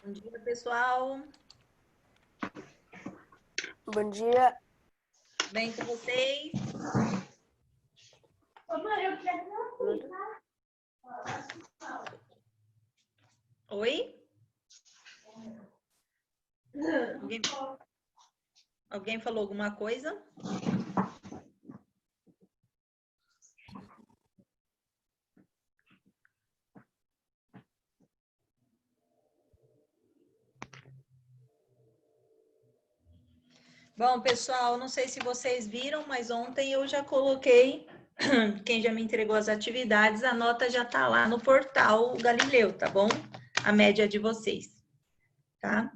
Bom dia, pessoal. Bom dia. Bem com vocês? Oi? Alguém falou alguma coisa? Bom, pessoal, não sei se vocês viram, mas ontem eu já coloquei, quem já me entregou as atividades, a nota já tá lá no portal Galileu, tá bom? A média de vocês, tá?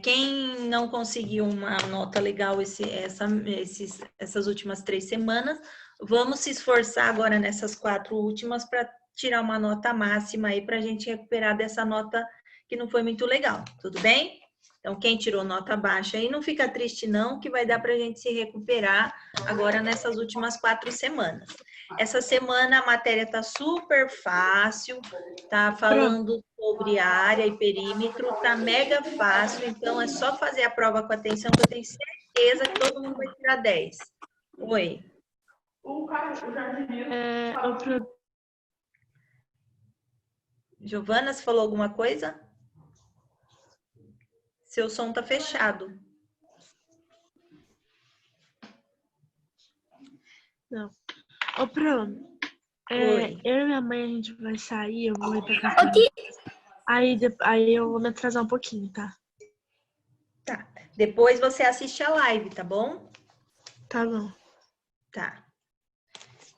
Quem não conseguiu uma nota legal essas últimas 3 semanas, vamos se esforçar agora nessas 4 últimas para tirar uma nota máxima aí para a gente recuperar dessa nota que não foi muito legal, tudo bem? Então, quem tirou nota baixa aí, não fica triste não, que vai dar para a gente se recuperar agora nessas últimas 4 semanas. Essa semana a matéria tá super fácil, tá falando sobre área e perímetro, tá mega fácil, então é só fazer a prova com atenção que eu tenho certeza que todo mundo vai tirar 10. Oi. Giovana, você falou alguma coisa? Seu som tá fechado. Não. Ô, Pro, Oi. eu e minha mãe, a gente vai sair, eu vou ir pra casa. Aí eu vou me atrasar um pouquinho, tá? Tá. Depois você assiste a live, tá bom? Tá bom. Tá.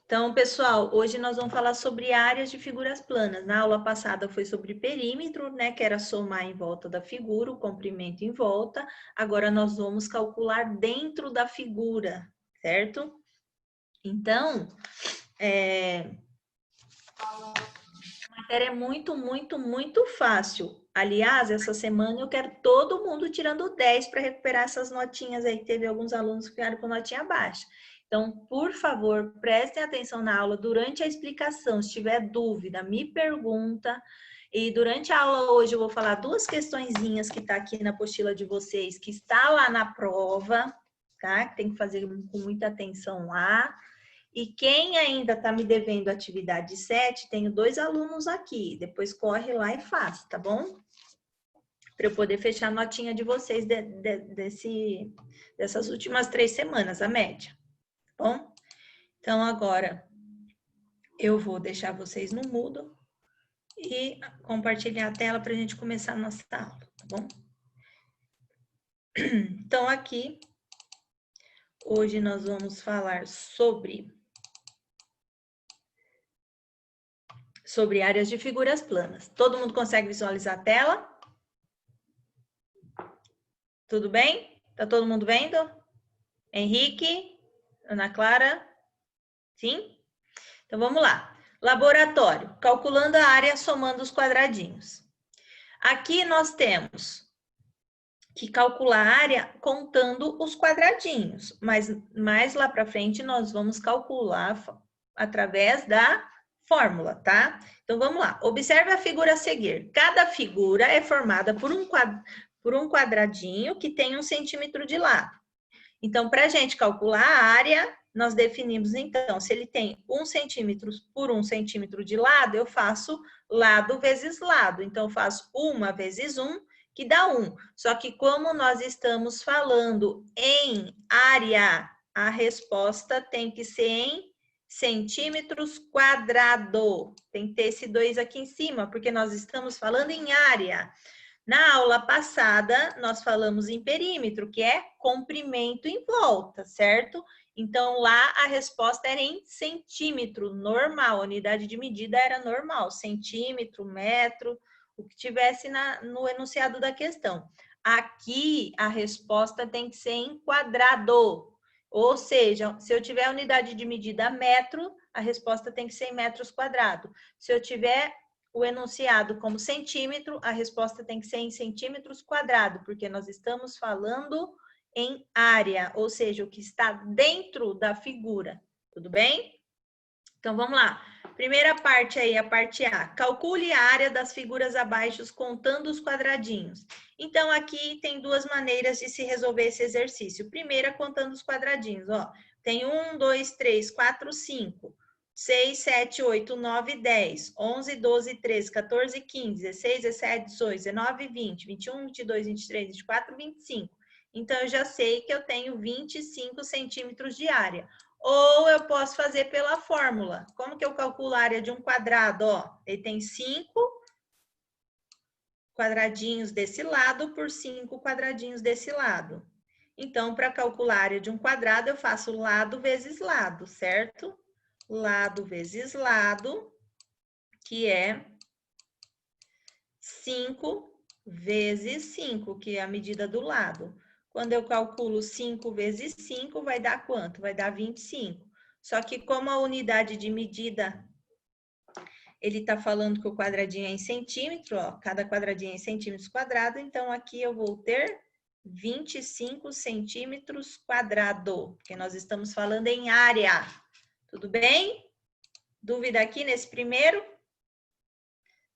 Então, pessoal, hoje nós vamos falar sobre áreas de figuras planas. Na aula passada foi sobre perímetro, né, que era somar em volta da figura, o comprimento em volta. Agora nós vamos calcular dentro da figura, certo? Então, a matéria é muito fácil. Aliás, essa semana eu quero todo mundo tirando 10 para recuperar essas notinhas aí, que teve alguns alunos que ficaram com notinha baixa. Então, por favor, prestem atenção na aula durante a explicação. Se tiver dúvida, me pergunta. E durante a aula hoje eu vou falar 2 questõezinhas que está aqui na apostila de vocês, que está lá na prova, tá? Tem que fazer com muita atenção lá. E quem ainda está me devendo atividade 7, tenho 2 alunos aqui. Depois corre lá e faz, tá bom? Para eu poder fechar a notinha de vocês dessas últimas 3 semanas, a média. Bom, então agora eu vou deixar vocês no mudo e compartilhar a tela para a gente começar a nossa aula, tá bom? Então aqui, hoje nós vamos falar sobre áreas de figuras planas. Todo mundo consegue visualizar a tela? Tudo bem? Tá todo mundo vendo? Henrique? Ana Clara? Sim? Então, vamos lá. Laboratório. Calculando a área somando os quadradinhos. Aqui nós temos que calcular a área contando os quadradinhos. Mas mais lá para frente nós vamos calcular através da fórmula, tá? Então, vamos lá. Observe a figura a seguir. Cada figura é formada por um quadradinho que tem 1 centímetro de lado. Então, para a gente calcular a área, nós definimos, então, se ele tem 1 centímetro por 1 centímetro de lado, eu faço lado vezes lado. Então, eu faço 1 vezes 1, que dá 1. Só que como nós estamos falando em área, a resposta tem que ser em centímetros quadrado. Tem que ter esse 2 aqui em cima, porque nós estamos falando em área. Na aula passada, nós falamos em perímetro, que é comprimento em volta, certo? Então, lá a resposta era em centímetro, normal, a unidade de medida era normal, centímetro, metro, o que tivesse no enunciado da questão. Aqui, a resposta tem que ser em quadrado, ou seja, se eu tiver a unidade de medida metro, a resposta tem que ser em metros quadrados. Se eu tiver o enunciado como centímetro, a resposta tem que ser em centímetros quadrados, porque nós estamos falando em área, ou seja, o que está dentro da figura. Tudo bem? Então, vamos lá. Primeira parte aí, a parte A. Calcule a área das figuras abaixo contando os quadradinhos. Então, aqui tem duas maneiras de se resolver esse exercício. Primeira, contando os quadradinhos, ó. Tem 1, 2, 3, 4, 5, 6, 7, 8, 9, 10, 11, 12, 13, 14, 15, 16, 17, 18, 19, 20, 21, 22, 23, 24, 25. Então, eu já sei que eu tenho 25 centímetros de área. Ou eu posso fazer pela fórmula. Como que eu calculo a área de um quadrado? Ó, ele tem 5 quadradinhos desse lado por 5 quadradinhos desse lado. Então, para calcular a área de um quadrado, eu faço lado vezes lado, certo? Lado vezes lado, que é 5 vezes 5, que é a medida do lado. Quando eu calculo 5 vezes 5, vai dar quanto? Vai dar 25. Só que como a unidade de medida, ele está falando que o quadradinho é em centímetro, ó, cada quadradinho é em centímetros quadrados, então aqui eu vou ter 25 centímetros quadrado, porque nós estamos falando em área. Tudo bem? Dúvida aqui nesse primeiro?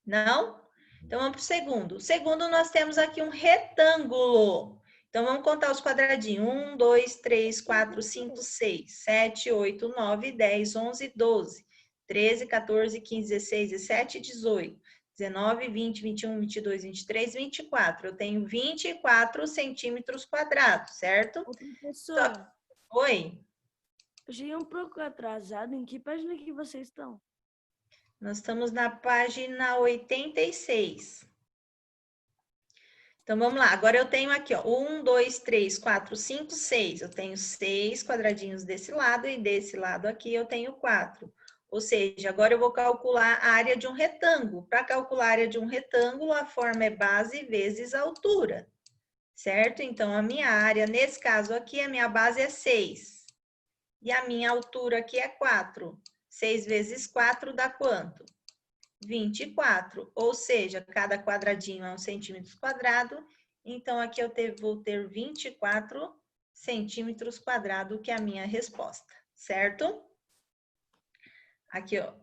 Não? Então, vamos para o segundo. O segundo, nós temos aqui um retângulo. Então, vamos contar os quadradinhos. 1, 2, 3, 4, 5, 6, 7, 8, 9, 10, 11, 12, 13, 14, 15, 16, 17, 18, 19, 20, 21, 22, 23, 24. Eu tenho 24 centímetros quadrados, certo? Ô, professora, Oi? eu cheguei um pouco atrasado. Em que página que vocês estão? Nós estamos na página 86. Então, vamos lá. Agora eu tenho aqui, ó, 1, 2, 3, 4, 5, 6. Eu tenho 6 quadradinhos desse lado e desse lado aqui eu tenho 4. Ou seja, agora eu vou calcular a área de um retângulo. Para calcular a área de um retângulo, a forma é base vezes altura, certo? Então, a minha área, nesse caso aqui, a minha base é 6. E a minha altura aqui é 4. 6 vezes 4 dá quanto? 24, ou seja, cada quadradinho é 1 centímetro quadrado, então aqui eu vou ter 24 centímetros quadrado, que é a minha resposta, certo? Aqui, ó,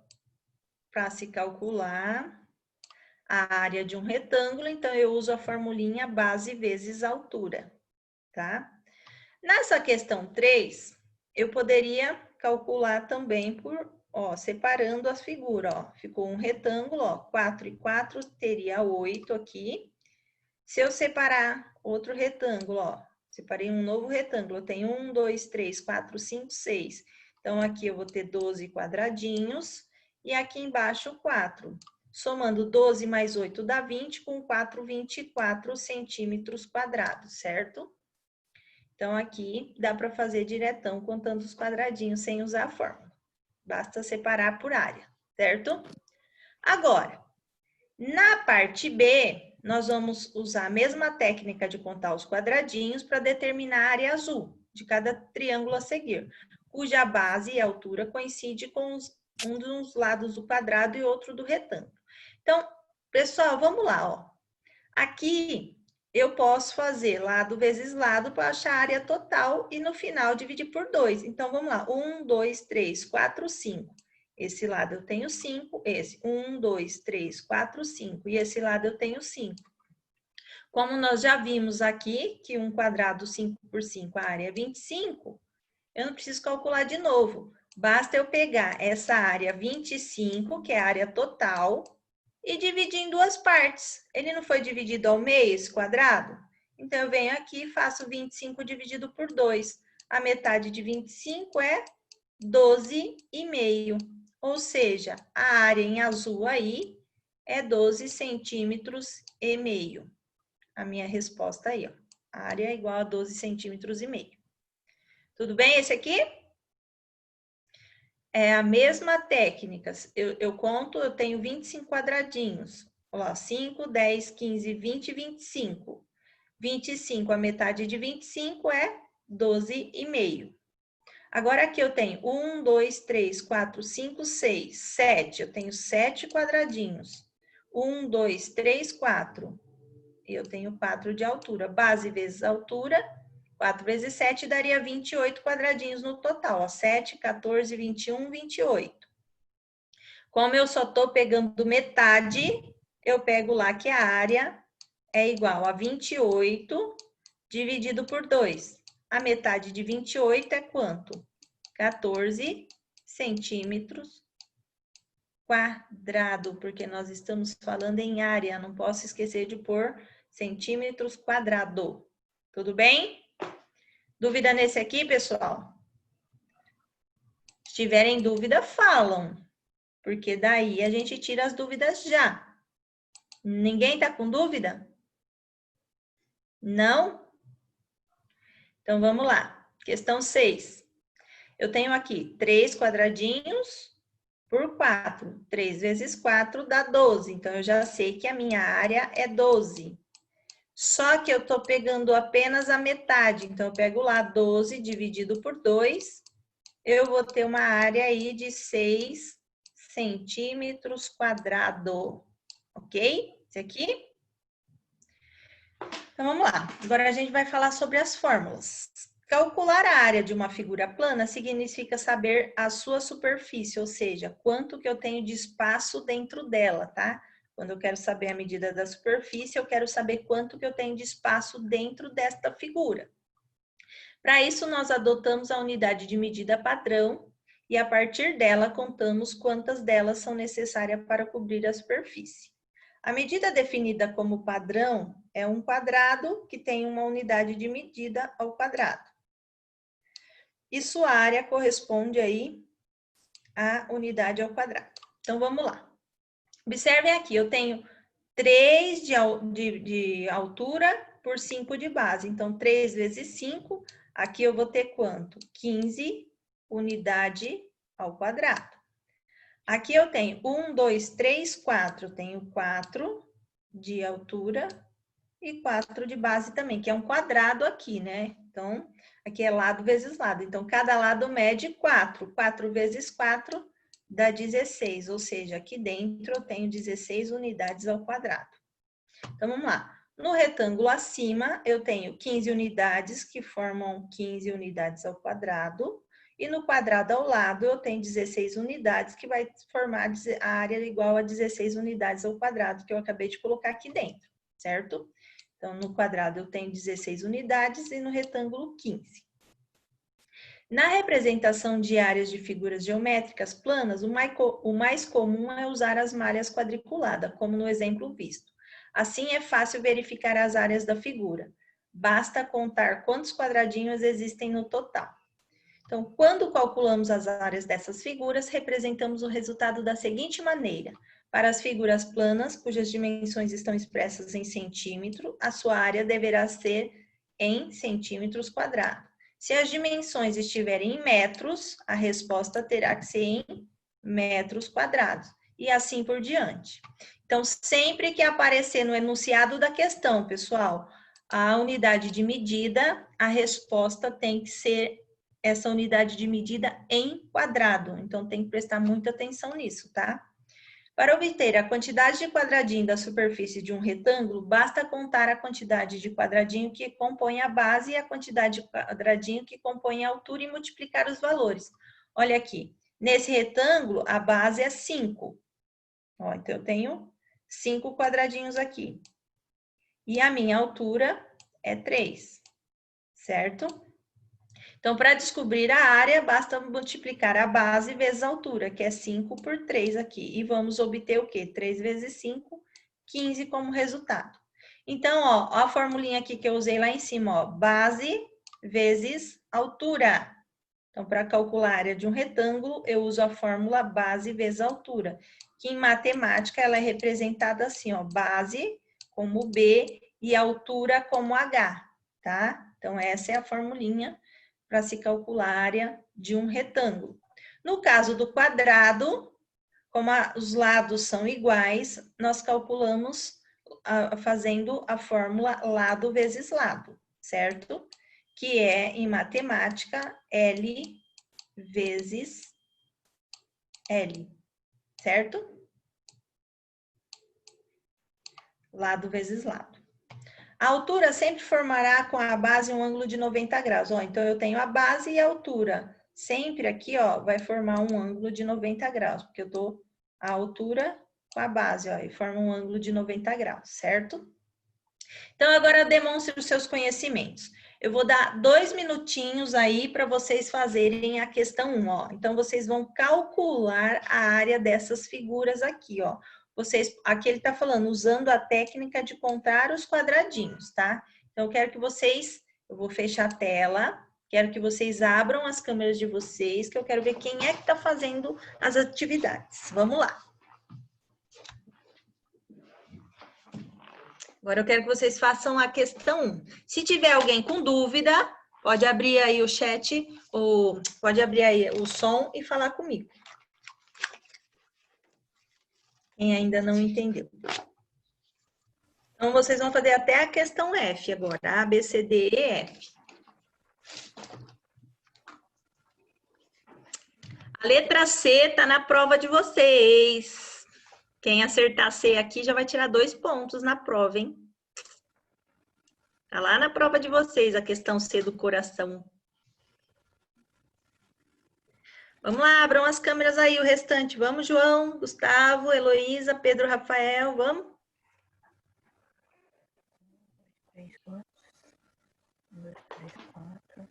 para se calcular a área de um retângulo, então eu uso a formulinha base vezes altura, tá? Nessa questão 3, eu poderia calcular também por, ó, separando as figuras, ó. Ficou um retângulo, ó, 4 e 4, teria 8 aqui. Se eu separar outro retângulo, ó, separei um novo retângulo, eu tenho 1, 2, 3, 4, 5, 6. Então, aqui eu vou ter 12 quadradinhos e aqui embaixo 4. Somando 12 mais 8 dá 20, com 4, 24 centímetros quadrados, certo? Então, aqui dá para fazer diretão, contando os quadradinhos sem usar a fórmula. Basta separar por área, certo? Agora, na parte B, nós vamos usar a mesma técnica de contar os quadradinhos para determinar a área azul de cada triângulo a seguir, cuja base e altura coincide com um dos lados do quadrado e outro do retângulo. Então, pessoal, vamos lá, ó. Aqui eu posso fazer lado vezes lado para achar a área total e no final dividir por 2. Então, vamos lá. 1, 2, 3, 4, 5. Esse lado eu tenho 5, esse. 1, 2, 3, 4, 5. E esse lado eu tenho 5. Como nós já vimos aqui que um quadrado 5 por 5, a área é 25, eu não preciso calcular de novo. Basta eu pegar essa área 25, que é a área total, e dividir em duas partes. Ele não foi dividido ao meio, esse quadrado? Então, eu venho aqui e faço 25 dividido por 2. A metade de 25 é 12,5. Ou seja, a área em azul aí é 12 centímetros e meio. A minha resposta aí, ó. A área é igual a 12 centímetros e meio. Tudo bem esse aqui? É a mesma técnica. Eu conto, eu tenho 25 quadradinhos. Ó, 5, 10, 15, 20, 25. 25, a metade de 25 é 12,5. Agora aqui eu tenho 1, 2, 3, 4, 5, 6, 7. Eu tenho 7 quadradinhos. 1, 2, 3, 4. Eu tenho 4 de altura. Base vezes altura. 4 vezes 7 daria 28 quadradinhos no total, ó, 7, 14, 21, 28. Como eu só estou pegando metade, eu pego lá que a área é igual a 28 dividido por 2. A metade de 28 é quanto? 14 centímetros quadrado, porque nós estamos falando em área, não posso esquecer de pôr centímetros quadrado. Tudo bem? Dúvida nesse aqui, pessoal? Se tiverem dúvida, falam, porque daí a gente tira as dúvidas já. Ninguém tá com dúvida? Não? Então, vamos lá. Questão 6. Eu tenho aqui 3 quadradinhos por 4. 3 vezes 4 dá 12. Então, eu já sei que a minha área é 12. Só que eu estou pegando apenas a metade. Então, eu pego lá 12 dividido por 2. Eu vou ter uma área aí de 6 centímetros quadrados. Ok? Esse aqui? Então, vamos lá. Agora, a gente vai falar sobre as fórmulas. Calcular a área de uma figura plana significa saber a sua superfície, ou seja, quanto que eu tenho de espaço dentro dela, tá? Quando eu quero saber a medida da superfície, eu quero saber quanto que eu tenho de espaço dentro desta figura. Para isso, nós adotamos a unidade de medida padrão e, a partir dela, contamos quantas delas são necessárias para cobrir a superfície. A medida definida como padrão é um quadrado que tem uma unidade de medida ao quadrado. E sua área corresponde aí à unidade ao quadrado. Então, vamos lá. Observem aqui, eu tenho 3 de altura por 5 de base. Então, 3 vezes 5, aqui eu vou ter quanto? 15 unidade ao quadrado. Aqui eu tenho 1, 2, 3, 4. Eu tenho 4 de altura e 4 de base também, que é um quadrado aqui, né? Então, aqui é lado vezes lado. Então, cada lado mede 4. 4 vezes 4 dá 16, ou seja, aqui dentro eu tenho 16 unidades ao quadrado. Então, vamos lá. No retângulo acima, eu tenho 15 unidades, que formam 15 unidades ao quadrado. E no quadrado ao lado, eu tenho 16 unidades, que vai formar a área igual a 16 unidades ao quadrado, que eu acabei de colocar aqui dentro, certo? Então, no quadrado eu tenho 16 unidades e no retângulo 15. Na representação de áreas de figuras geométricas planas, o mais comum é usar as malhas quadriculadas, como no exemplo visto. Assim, é fácil verificar as áreas da figura. Basta contar quantos quadradinhos existem no total. Então, quando calculamos as áreas dessas figuras, representamos o resultado da seguinte maneira. Para as figuras planas, cujas dimensões estão expressas em centímetro, a sua área deverá ser em centímetros quadrados. Se as dimensões estiverem em metros, a resposta terá que ser em metros quadrados. E assim por diante. Então, sempre que aparecer no enunciado da questão, pessoal, a unidade de medida, a resposta tem que ser essa unidade de medida em quadrado. Então, tem que prestar muita atenção nisso, tá? Para obter a quantidade de quadradinho da superfície de um retângulo, basta contar a quantidade de quadradinho que compõe a base e a quantidade de quadradinho que compõe a altura e multiplicar os valores. Olha aqui, nesse retângulo, a base é 5. Ó, então, eu tenho 5 quadradinhos aqui. E a minha altura é 3, certo? Então, para descobrir a área, basta multiplicar a base vezes a altura, que é 5 por 3 aqui. E vamos obter o quê? 3 vezes 5, 15 como resultado. Então, ó a formulinha aqui que eu usei lá em cima, ó, base vezes altura. Então, para calcular a área de um retângulo, eu uso a fórmula base vezes altura, que em matemática ela é representada assim, ó, base como B e altura como H, tá? Então, essa é a formulinha para se calcular a área de um retângulo. No caso do quadrado, como os lados são iguais, nós calculamos fazendo a fórmula lado vezes lado, certo? Que é, em matemática, L vezes L, certo? Lado vezes lado. A altura sempre formará com a base um ângulo de 90 graus. Ó, então, eu tenho a base e a altura. Sempre aqui, ó, vai formar um ângulo de 90 graus, porque eu estou a altura com a base, ó, e forma um ângulo de 90 graus, certo? Então, agora demonstre os seus conhecimentos. Eu vou dar 2 minutinhos aí para vocês fazerem a questão 1, ó. Então, vocês vão calcular a área dessas figuras aqui, ó. Aqui ele está falando, usando a técnica de contar os quadradinhos, tá? Então, eu quero que eu vou fechar a tela, quero que vocês abram as câmeras de vocês, que eu quero ver quem é que está fazendo as atividades. Vamos lá. Agora eu quero que vocês façam a questão 1. Se tiver alguém com dúvida, pode abrir aí o chat, ou pode abrir aí o som e falar comigo. Quem ainda não entendeu. Então, vocês vão fazer até a questão F agora. A, B, C, D, E, F. A letra C está na prova de vocês. Quem acertar C aqui já vai tirar 2 pontos na prova, hein? Tá lá na prova de vocês a questão C do coração. Vamos lá, abram as câmeras aí, o restante. Vamos, João, Gustavo, Heloísa, Pedro, Rafael, vamos? 3, 4. 1, 2, 3, 4.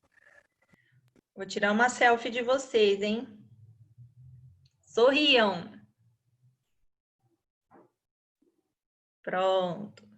Vou tirar uma selfie de vocês, hein? Sorriam. Pronto.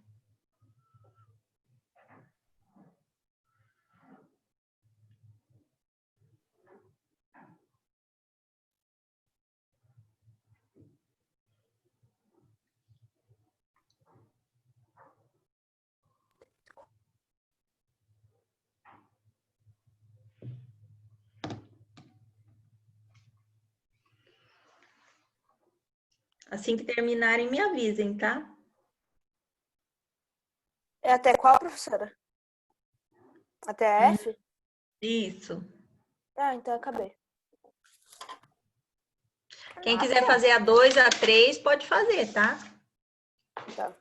Assim que terminarem, me avisem, tá? É até qual, professora? Até a F? Isso. Ah, então acabei. Quem quiser fazer a 2, a 3, pode fazer, tá? Tá.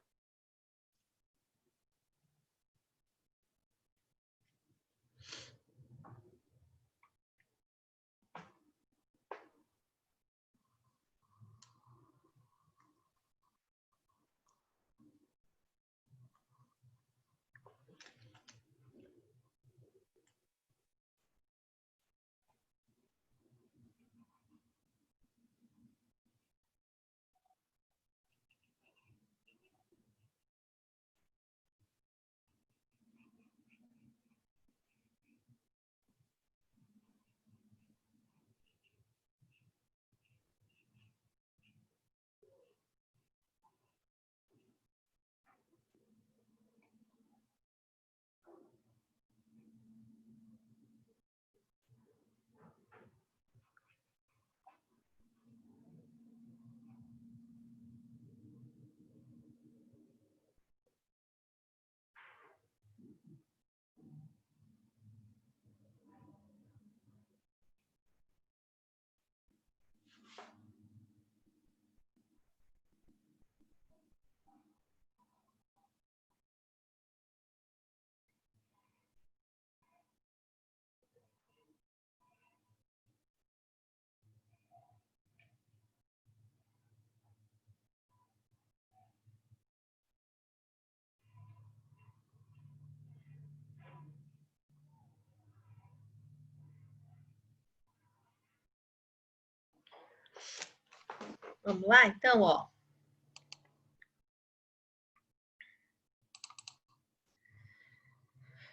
Vamos lá, então, ó.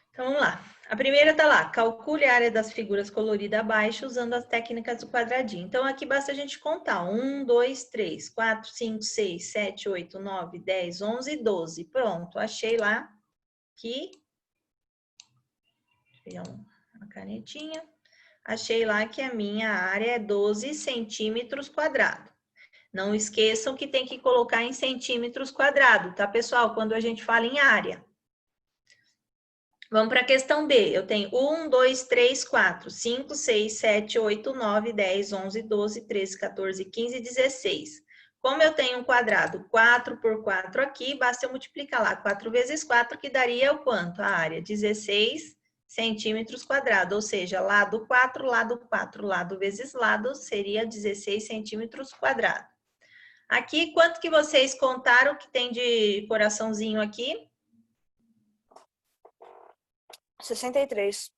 Então, vamos lá. A primeira tá lá, calcule a área das figuras coloridas abaixo usando as técnicas do quadradinho. Então, aqui basta a gente contar. 1, 2, 3, 4, 5, 6, 7, 8, 9, 10, 11 e 12. Pronto, achei lá que... Deixa eu pegar uma canetinha. Achei lá que a minha área é 12 centímetros quadrados. Não esqueçam que tem que colocar em centímetros quadrados, tá, pessoal? Quando a gente fala em área. Vamos para a questão B. Eu tenho 1, 2, 3, 4, 5, 6, 7, 8, 9, 10, 11, 12, 13, 14, 15 e 16. Como eu tenho um quadrado 4 por 4 aqui, basta eu multiplicar lá 4 vezes 4, que daria o quanto? A área? 16 centímetros quadrados, ou seja, lado 4, lado 4, lado vezes lado, seria 16 centímetros quadrados. Aqui, quanto que vocês contaram que tem de coraçãozinho aqui? 63.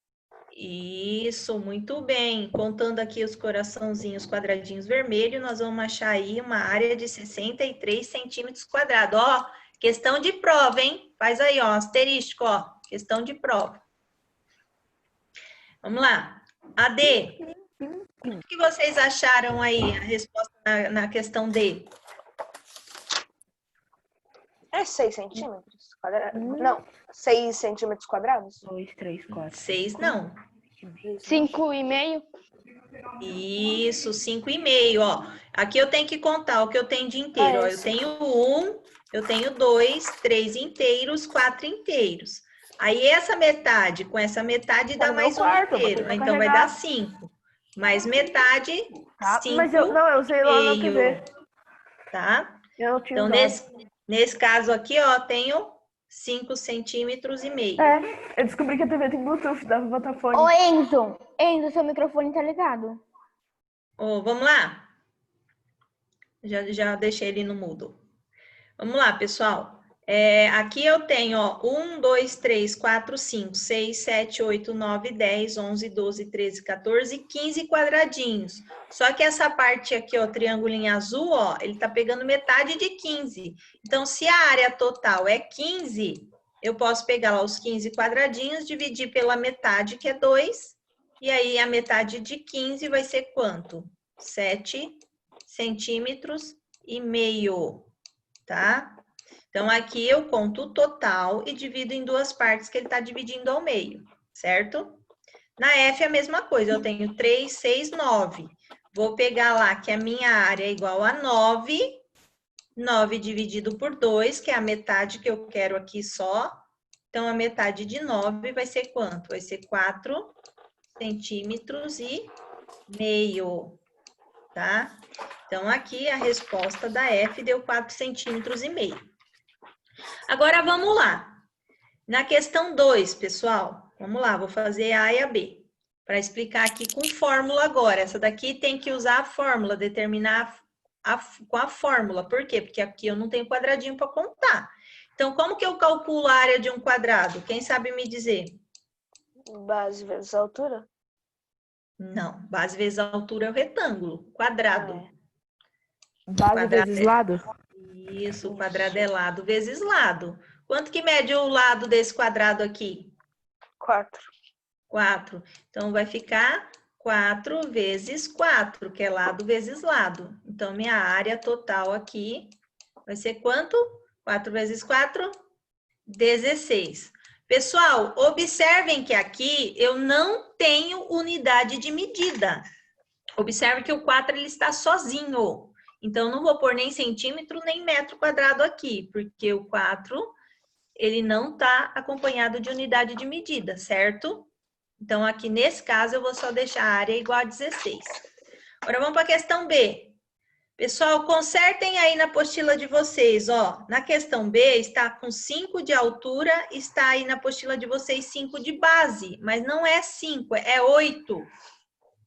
Isso, muito bem. Contando aqui os coraçãozinhos quadradinhos vermelhos, nós vamos achar aí uma área de 63 centímetros quadrados. Ó, questão de prova, hein? Faz aí, ó, asterístico, ó, questão de prova. Vamos lá. AD, o que vocês acharam aí, a resposta na questão D? É 6 centímetros quadrados? Não, 6 centímetros quadrados? 2, 3, 4. 6 não. 5,5? Isso, 5,5, ó. Aqui eu tenho que contar o que eu tenho de inteiro, ó. Eu tenho 1, eu tenho 2, 3 inteiros, 4 inteiros. Aí essa metade, com essa metade dá Tá no mais meu um quarto, inteiro. vou ter que Então vai carregar. dar 5. Mais metade, Tá? 5 Mas eu usei lá na TV. tá? Eu não tinha Então, usado. nesse caso aqui, ó, tenho 5,5 centímetros. Eu descobri que a TV tem Bluetooth, dá pra botar fone. Ô, Enzo. Enzo, seu microfone tá ligado. Ó, vamos lá? Já deixei ele no mudo. Vamos lá, pessoal. Aqui eu tenho, ó, 1, 2, 3, 4, 5, 6, 7, 8, 9, 10, 11, 12, 13, 14, 15 quadradinhos. Só que essa parte aqui, ó, triangulinho azul, ó, ele tá pegando metade de 15. Então, se a área total é 15, eu posso pegar lá os 15 quadradinhos, dividir pela metade, que é 2. E aí, a metade de 15 vai ser quanto? 7 centímetros e meio, tá? Então, aqui eu conto o total e divido em duas partes que ele está dividindo ao meio, certo? Na F é a mesma coisa, eu tenho 3, 6, 9. Vou pegar lá que a minha área é igual a 9. 9 dividido por 2, que é a metade que eu quero aqui só. Então, a metade de 9 vai ser quanto? Vai ser 4 centímetros e meio, tá? Então, aqui a resposta da F deu 4 centímetros e meio. Agora, vamos lá. Na questão 2, pessoal, vamos lá, vou fazer A e a B. Para explicar aqui com fórmula agora. Essa daqui tem que usar a fórmula, determinar com a fórmula. Por quê? Porque aqui eu não tenho quadradinho para contar. Então, como que eu calculo a área de um quadrado? Quem sabe me dizer? Base vezes altura? Não, base vezes a altura é o retângulo. Quadrado. Base Quadrado vezes lado? Isso, o quadrado é lado vezes lado. Quanto que mede o lado desse quadrado aqui? 4. 4. Então, vai ficar 4 vezes 4, que é lado vezes lado. Então, minha área total aqui vai ser quanto? 4 vezes 4? 16. Pessoal, observem que aqui eu não tenho unidade de medida. Observe que o 4 ele está sozinho. Então, não vou pôr nem centímetro, nem metro quadrado aqui, porque o 4, ele não está acompanhado de unidade de medida, certo? Então, aqui nesse caso, eu vou só deixar a área igual a 16. Agora, vamos para a questão B. Pessoal, consertem aí na apostila de vocês, ó. Na questão B, está com 5 de altura, está aí na apostila de vocês 5 de base, mas não é 5, é 8.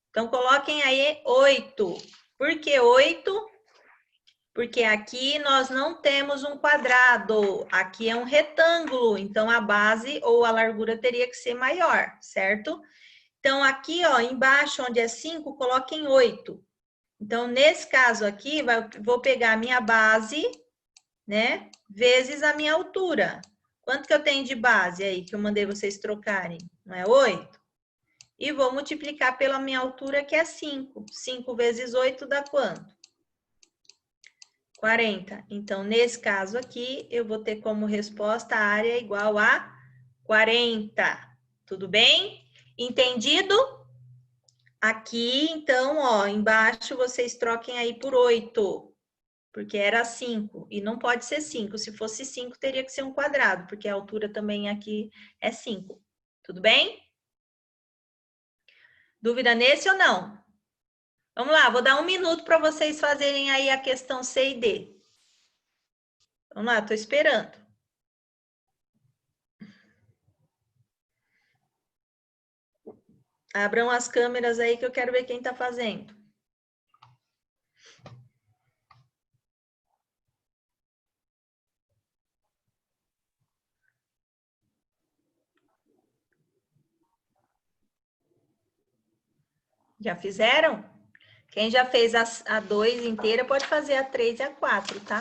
Então, coloquem aí 8. Por que 8? Porque aqui nós não temos um quadrado, aqui é um retângulo, então a base ou a largura teria que ser maior, certo? Então, aqui, ó, embaixo, onde é 5, coloquem 8. Então, nesse caso aqui, vou pegar a minha base, né, vezes a minha altura. Quanto que eu tenho de base aí, que eu mandei vocês trocarem? Não é 8? E vou multiplicar pela minha altura, que é 5. 5 vezes 8 dá quanto? 40. Então, nesse caso aqui, eu vou ter como resposta a área igual a 40. Tudo bem? Entendido? Aqui, então, ó, embaixo vocês troquem aí por 8, porque era 5. E não pode ser 5. Se fosse 5, teria que ser um quadrado, porque a altura também aqui é 5. Tudo bem? Dúvida nesse ou não? Vamos lá, vou dar 1 minuto para vocês fazerem aí a questão C e D. Vamos lá, estou esperando. Abram as câmeras aí que eu quero ver quem está fazendo. Já fizeram? Quem já fez a 2 inteira pode fazer a 3 e a 4, tá?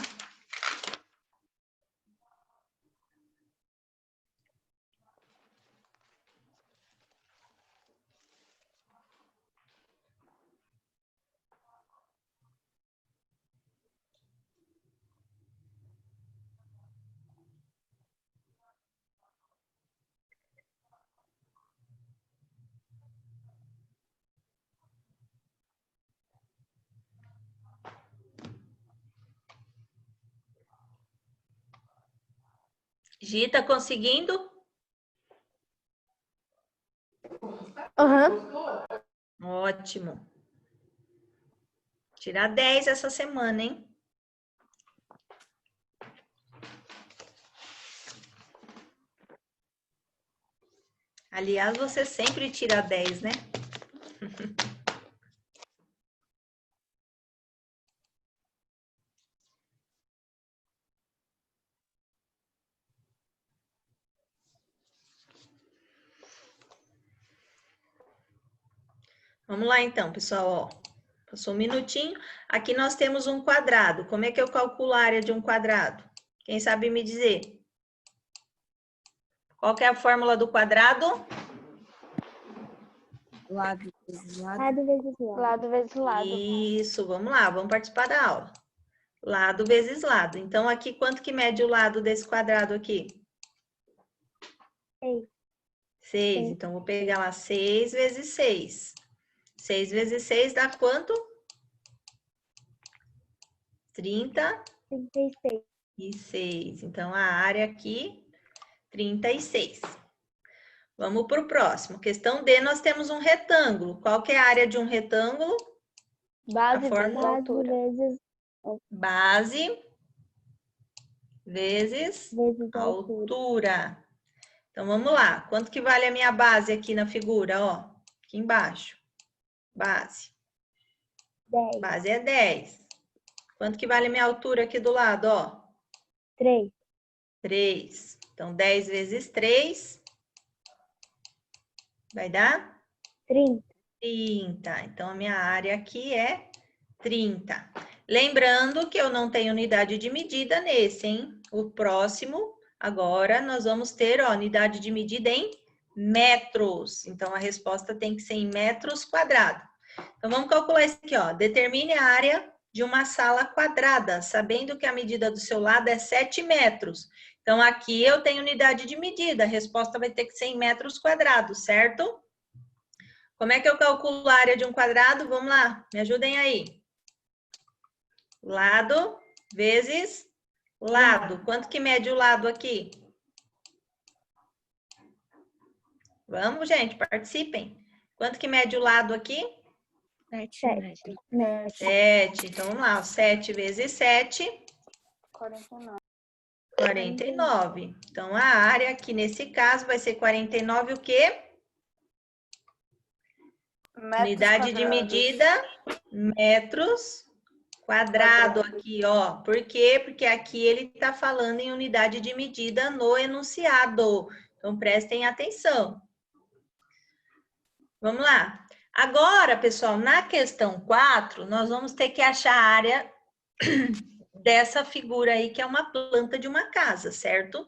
Gi, tá conseguindo? Aham. Ótimo. Tirar 10 essa semana, hein? Aliás, você sempre tira 10, né? Vamos lá, então, pessoal, ó. Passou um minutinho. Aqui nós temos um quadrado. Como é que eu calculo a área de um quadrado? Quem sabe me dizer? Qual que é a fórmula do quadrado? Lado vezes lado. Lado vezes lado. Lado vezes lado. Isso, vamos lá, vamos participar da aula. Lado vezes lado. Então, aqui, quanto que mede o lado desse quadrado aqui? 6. 6. Então, vou pegar lá 6 vezes 6. 6 vezes 6 dá quanto? 36. 36. Então, a área aqui, 36. Vamos para o próximo. Questão D, nós temos um retângulo. Qual que é a área de um retângulo? Base A fórmula? vezes altura. Base vezes Vezes altura. Então, vamos lá. Quanto que vale a minha base aqui na figura? Ó, aqui embaixo. Base. 10. Base é 10. Quanto que vale a minha altura aqui do lado, ó? 3. 3. Então, 10 vezes 3 vai dar? 30. 30. Então, a minha área aqui é 30. Lembrando que eu não tenho unidade de medida nesse, hein? O próximo, agora, nós vamos ter, ó, unidade de medida em metros. Então, a resposta tem que ser em metros quadrados. Então, vamos calcular isso aqui, ó. Determine a área de uma sala quadrada, sabendo que a medida do seu lado é 7 metros. Então, aqui eu tenho unidade de medida. A resposta vai ter que ser em metros quadrados, certo? Como é que eu calculo a área de um quadrado? Vamos lá, me ajudem aí. Lado vezes lado. Quanto que mede o lado aqui? Vamos, gente, participem. Quanto que mede o lado aqui? 7 metros. 7. Então, vamos lá. 7 vezes 7. 49. 49. Então, a área aqui, nesse caso, vai ser 49 o quê? Unidade de medida, metros quadrado aqui, ó. Por quê? Porque aqui ele está falando em unidade de medida no enunciado. Então, prestem atenção. Vamos lá. Agora, pessoal, na questão 4, nós vamos ter que achar a área dessa figura aí, que é uma planta de uma casa, certo?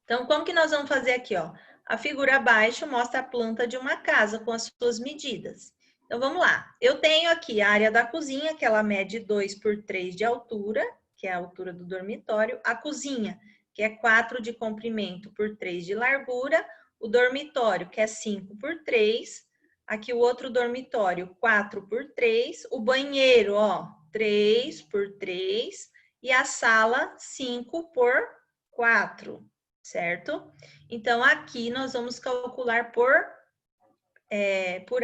Então, como que nós vamos fazer aqui, ó? A figura abaixo mostra a planta de uma casa com as suas medidas. Então, vamos lá. Eu tenho aqui a área da cozinha, que ela mede 2 por 3 de altura, que é a altura do dormitório. A cozinha, que é 4 de comprimento por 3 de largura. O dormitório, que é 5 por 3. Aqui o outro dormitório, 4 por 3. O banheiro, ó, 3 por 3. E a sala, 5 por 4, certo? Então, aqui nós vamos calcular por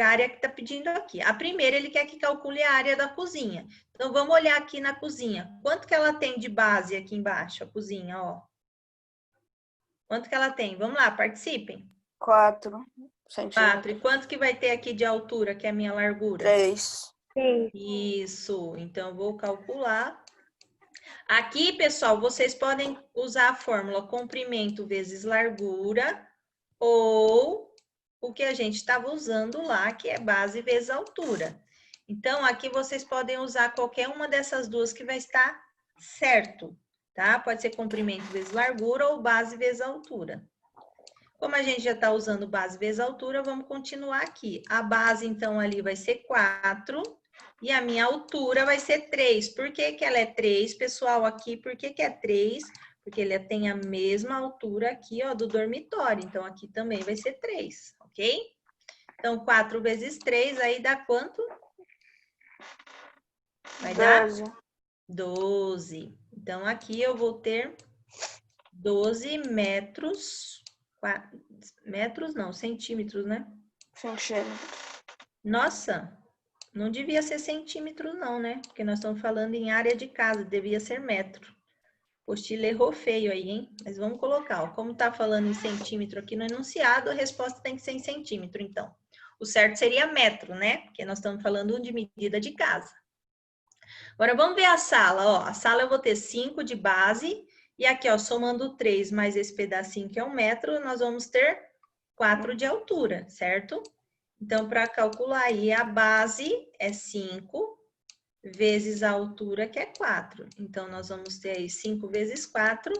área que está pedindo aqui. A primeira, ele quer que calcule a área da cozinha. Então, vamos olhar aqui na cozinha. Quanto que ela tem de base aqui embaixo, a cozinha, ó? Quanto que ela tem? Vamos lá, participem. 4 centímetros. 4. E quanto que vai ter aqui de altura, que é a minha largura? 3. 6. Isso. Então, eu vou calcular. Aqui, pessoal, vocês podem usar a fórmula comprimento vezes largura ou o que a gente estava usando lá, que é base vezes altura. Então, aqui vocês podem usar qualquer uma dessas duas que vai estar certo, tá? Pode ser comprimento vezes largura ou base vezes altura. Como a gente já está usando base vezes altura, vamos continuar aqui. A base, então, ali vai ser 4 e a minha altura vai ser 3. Por que que ela é 3, pessoal? Aqui, por que que é 3? Porque ele tem a mesma altura aqui, ó, do dormitório. Então, aqui também vai ser 3, ok? Então, 4 vezes 3, aí dá quanto? Vai dar 12. Então, aqui eu vou ter 12 metros, metros não, centímetros, né? Centímetros. Nossa, não devia ser centímetro não, né? Porque nós estamos falando em área de casa, devia ser metro. O Postila errou feio aí, hein? Mas vamos colocar, ó, como tá falando em centímetro aqui no enunciado, a resposta tem que ser em centímetro, então. O certo seria metro, né? Porque nós estamos falando de medida de casa. Agora, vamos ver a sala, ó. A sala eu vou ter 5 de base, e aqui, ó, somando 3 mais esse pedacinho que é 1 metro, nós vamos ter 4 de altura, certo? Então, para calcular aí, a base é 5 vezes a altura, que é 4. Então, nós vamos ter aí 5 vezes 4,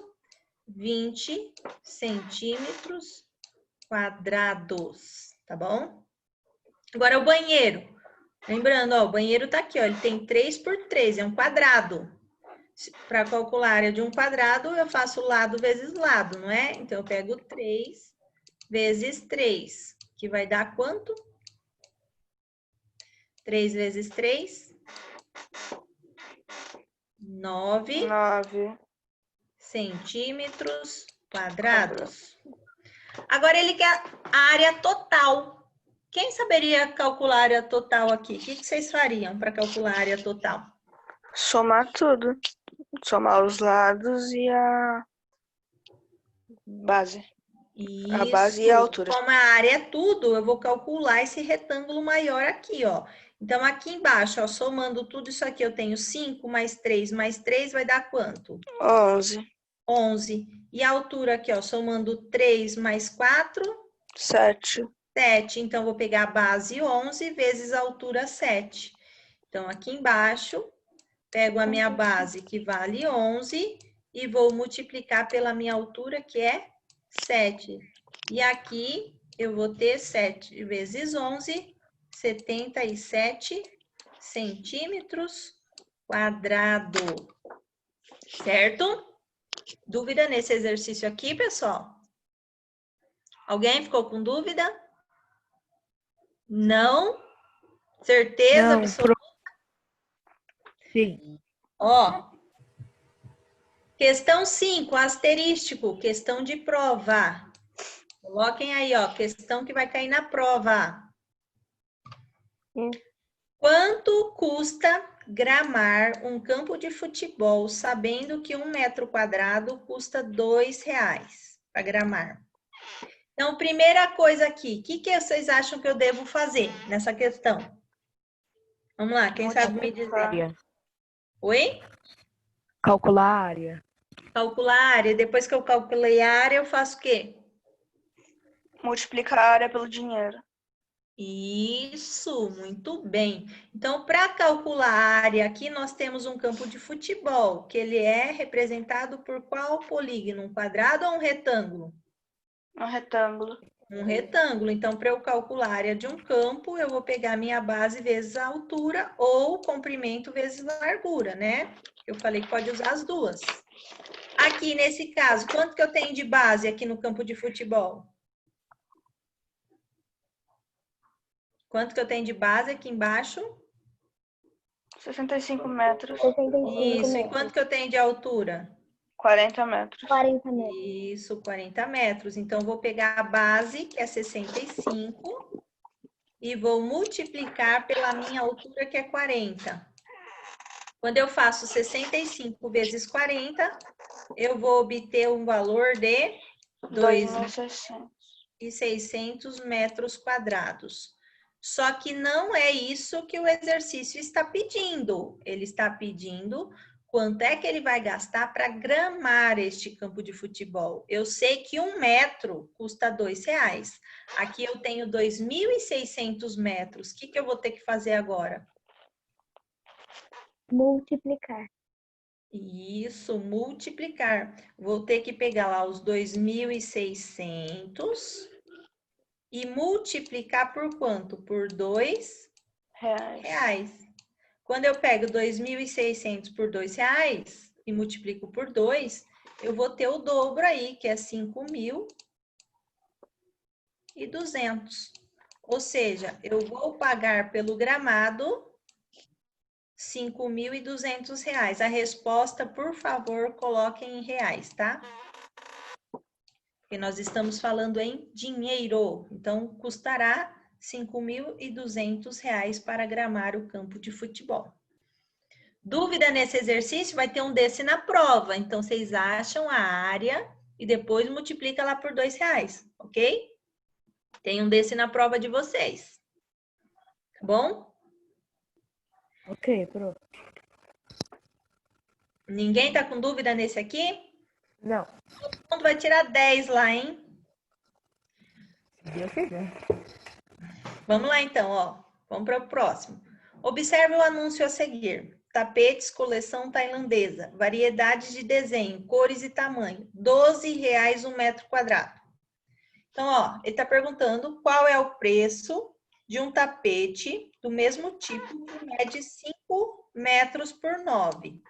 20 centímetros quadrados, tá bom? Agora, o banheiro. Lembrando, ó, o banheiro tá aqui, ó, ele tem 3 por 3, é um quadrado. Para calcular a área de um quadrado, eu faço lado vezes lado, não é? Então, eu pego 3 vezes 3, que vai dar quanto? 3 vezes 3, 9 centímetros quadrados. Agora, ele quer a área total. Quem saberia calcular a área total aqui? O que vocês fariam para calcular a área total? Somar tudo. Somar os lados e a base. Isso. A base e a altura. Como a área é tudo, eu vou calcular esse retângulo maior aqui, ó. Então, aqui embaixo, ó, somando tudo isso aqui, eu tenho 5 mais 3 vai dar quanto? 11. 11. E a altura aqui, ó, somando 3 mais 4? 7. 7. Então, vou pegar a base 11 vezes a altura 7. Então, aqui embaixo, pego a minha base, que vale 11, e vou multiplicar pela minha altura, que é 7. E aqui, eu vou ter 7 vezes 11, 77 centímetros quadrado. Certo? Dúvida nesse exercício aqui, pessoal? Alguém ficou com dúvida? Não? Certeza absoluta? Sim. Ó, questão 5, asterístico, questão de prova. Coloquem aí, ó, questão que vai cair na prova. Quanto custa gramar um campo de futebol, sabendo que 1 metro quadrado custa R$2 para gramar? Então, primeira coisa aqui, o que vocês acham que eu devo fazer nessa questão? Vamos lá, quem sabe me dizer? Oi? Calcular a área. Calcular a área. Depois que eu calculei a área, eu faço o quê? Multiplicar a área pelo dinheiro. Isso, muito bem. Então, para calcular a área aqui, nós temos um campo de futebol, que ele é representado por qual polígono? Um quadrado ou um retângulo? Um retângulo. Um retângulo. Então, para eu calcular a área de um campo, eu vou pegar minha base vezes a altura ou comprimento vezes largura, né? Eu falei que pode usar as duas. Aqui, nesse caso, quanto que eu tenho de base aqui no campo de futebol? Quanto que eu tenho de base aqui embaixo? 65 metros. 65 Isso. E metros. quanto que eu tenho de altura? 40 metros. 40 metros. Isso, 40 metros. Então, vou pegar a base, que é 65, e vou multiplicar pela minha altura, que é 40. Quando eu faço 65 vezes 40, eu vou obter um valor de 2.600 metros quadrados. Só que não é isso que o exercício está pedindo. Ele está pedindo quanto é que ele vai gastar para gramar este campo de futebol. Eu sei que 1 metro custa R$2. Aqui eu tenho 2.600 metros. O que eu vou ter que fazer agora? Multiplicar. Isso, multiplicar. Vou ter que pegar lá os 2.600 e multiplicar por quanto? Por R$2. Quando eu pego 2.600 por R$2 e multiplico por 2, eu vou ter o dobro aí, que é 5.200. Ou seja, eu vou pagar pelo gramado R$5.200. A resposta, por favor, coloquem em reais, tá? Porque nós estamos falando em dinheiro. Então, custará R$5.200 para gramar o campo de futebol. Dúvida nesse exercício? Vai ter um desse na prova. Então, vocês acham a área e depois multiplica lá por R$2, ok? Tem um desse na prova de vocês. Tá bom? Ok, pronto. Ninguém tá com dúvida nesse aqui? Não. Todo mundo vai tirar 10 lá, hein? Se Deus quiser. Vamos lá, então, ó. Vamos para o próximo. Observe o anúncio a seguir. Tapetes, coleção tailandesa. Variedades de desenho, cores e tamanho. R$12 um metro quadrado. Então, ó, ele está perguntando qual é o preço de um tapete do mesmo tipo que mede 5 metros por 9.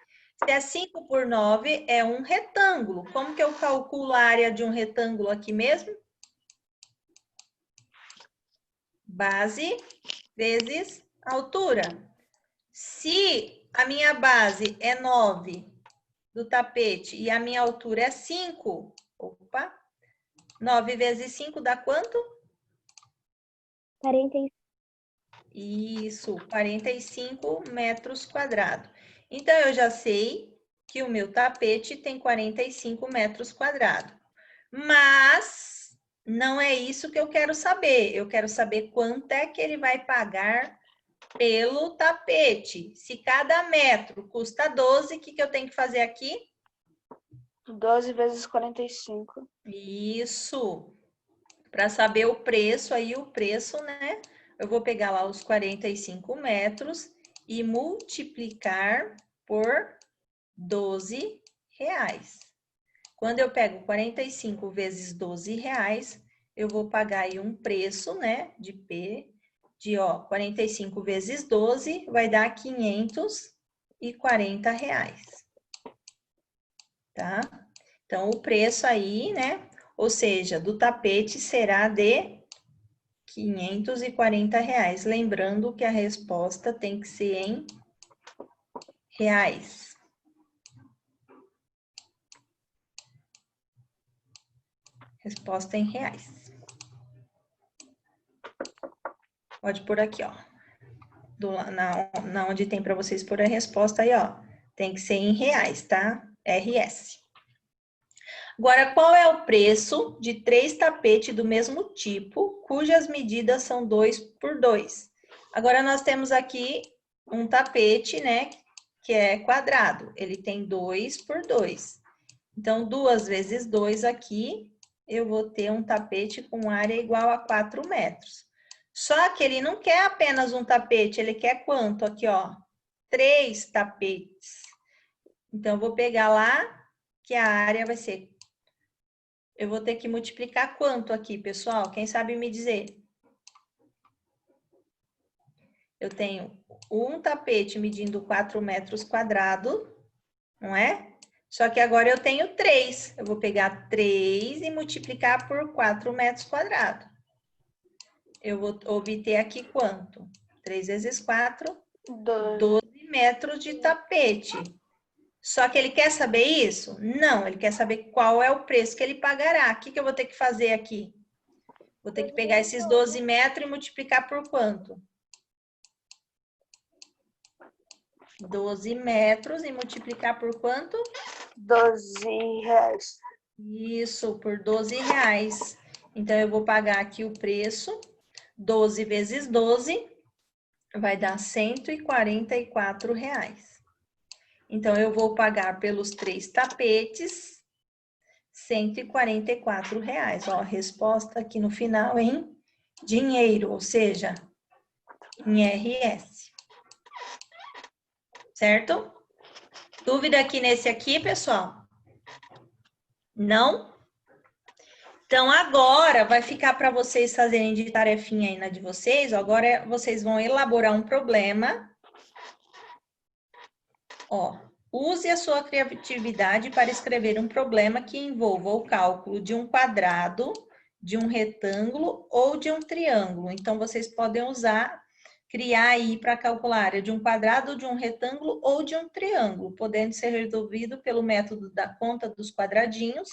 Se é 5 por 9, é um retângulo. Como que eu calculo a área de um retângulo aqui mesmo? Base vezes altura. Se a minha base é 9 do tapete e a minha altura é 5, 9 vezes 5 dá quanto? 45. Isso, 45 metros quadrados. Então, eu já sei que o meu tapete tem 45 metros quadrados. Mas não é isso que eu quero saber. Eu quero saber quanto é que ele vai pagar pelo tapete. Se cada metro custa 12, o que eu tenho que fazer aqui? 12 vezes 45. Isso. Para saber o preço, aí o preço, né? Eu vou pegar lá os 45 metros e multiplicar por R$12. Quando eu pego 45 vezes R$12, eu vou pagar aí um preço, né? De 45 vezes 12 vai dar R$540. Tá? Então, o preço aí, né? Ou seja, do tapete será de R$540. Lembrando que a resposta tem que ser em reais. Resposta em reais. Pode pôr aqui, ó. Na onde tem para vocês pôr a resposta aí, ó. Tem que ser em reais, tá? RS. Agora, qual é o preço de 3 tapetes do mesmo tipo, cujas medidas são 2 por 2? Agora, nós temos aqui um tapete, né, que é quadrado. Ele tem 2 por 2. Então, 2 vezes 2 aqui, eu vou ter um tapete com área igual a 4 metros. Só que ele não quer apenas um tapete, ele quer quanto? Aqui, ó, 3 tapetes. Então, eu vou pegar lá, que a área vai ser... Eu vou ter que multiplicar quanto aqui, pessoal? Quem sabe me dizer? Eu tenho um tapete medindo 4 metros quadrados, não é? Só que agora eu tenho 3. Eu vou pegar 3 e multiplicar por 4 metros quadrados. Eu vou obter aqui quanto? 3 vezes 4, 12 metros de tapete. Só que ele quer saber isso? Não, ele quer saber qual é o preço que ele pagará. O que eu vou ter que fazer aqui? Vou ter que pegar esses 12 metros e multiplicar por quanto? 12 metros e multiplicar por quanto? R$12. Isso, por R$12. Então, eu vou pagar aqui o preço. 12 vezes 12 vai dar R$144. Então, eu vou pagar pelos 3 tapetes R$ 144. Ó, a resposta aqui no final em dinheiro, ou seja, em RS. Certo? Dúvida aqui nesse aqui, pessoal? Não? Então, agora vai ficar para vocês fazerem de tarefinha aí na de vocês. Agora vocês vão elaborar um problema. Ó, use a sua criatividade para escrever um problema que envolva o cálculo de um quadrado, de um retângulo ou de um triângulo. Então, vocês podem criar aí para calcular a área de um quadrado, de um retângulo ou de um triângulo, podendo ser resolvido pelo método da conta dos quadradinhos.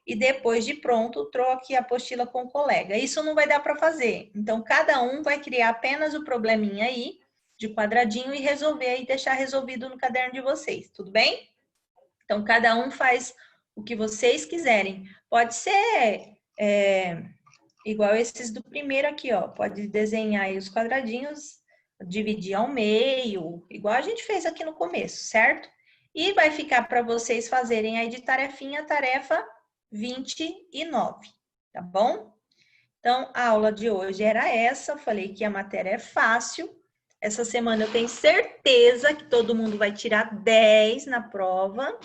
E depois de pronto, troque a apostila com o colega. Isso não vai dar para fazer. Então, cada um vai criar apenas o probleminha aí, de quadradinho, e resolver e deixar resolvido no caderno de vocês, tudo bem? Então, cada um faz o que vocês quiserem. Pode ser igual esses do primeiro aqui, ó. Pode desenhar aí os quadradinhos, dividir ao meio, igual a gente fez aqui no começo, certo? E vai ficar para vocês fazerem aí de tarefinha a tarefa 29, tá bom? Então, a aula de hoje era essa. Eu falei que a matéria é fácil. Essa semana eu tenho certeza que todo mundo vai tirar 10 na prova.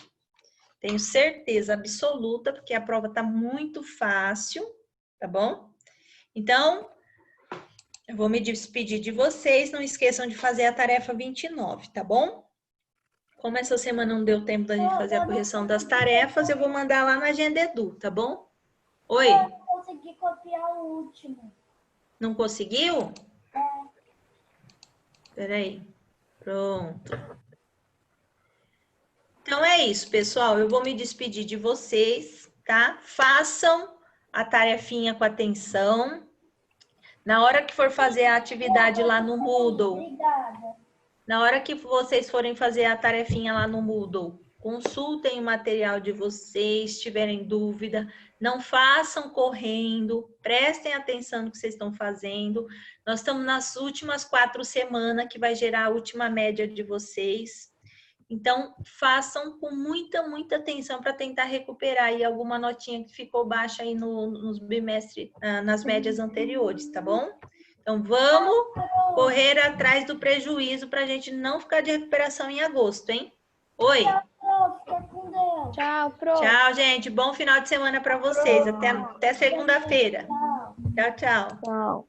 Tenho certeza absoluta, porque a prova tá muito fácil, tá bom? Então, eu vou me despedir de vocês. Não esqueçam de fazer a tarefa 29, tá bom? Como essa semana não deu tempo da gente fazer a correção das tarefas, eu vou mandar lá na Agenda Edu, tá bom? Oi? Eu consegui copiar o último. Não conseguiu? Peraí. Pronto. Então é isso, pessoal. Eu vou me despedir de vocês, tá? Façam a tarefinha com atenção. Na hora que for fazer a atividade lá no Moodle, Obrigada. na hora que vocês forem fazer a tarefinha lá no Moodle, consultem o material de vocês, se tiverem dúvida, não façam correndo, prestem atenção no que vocês estão fazendo. Nós estamos nas últimas 4 semanas, que vai gerar a última média de vocês. Então, façam com muita atenção para tentar recuperar aí alguma notinha que ficou baixa aí nos bimestres, nas médias anteriores, tá bom? Então, vamos correr atrás do prejuízo para a gente não ficar de recuperação em agosto, hein? Oi? Fica com Deus. Tchau, prof. Tchau, gente. Bom final de semana para vocês. Até segunda-feira. Tchau, tchau. Tchau.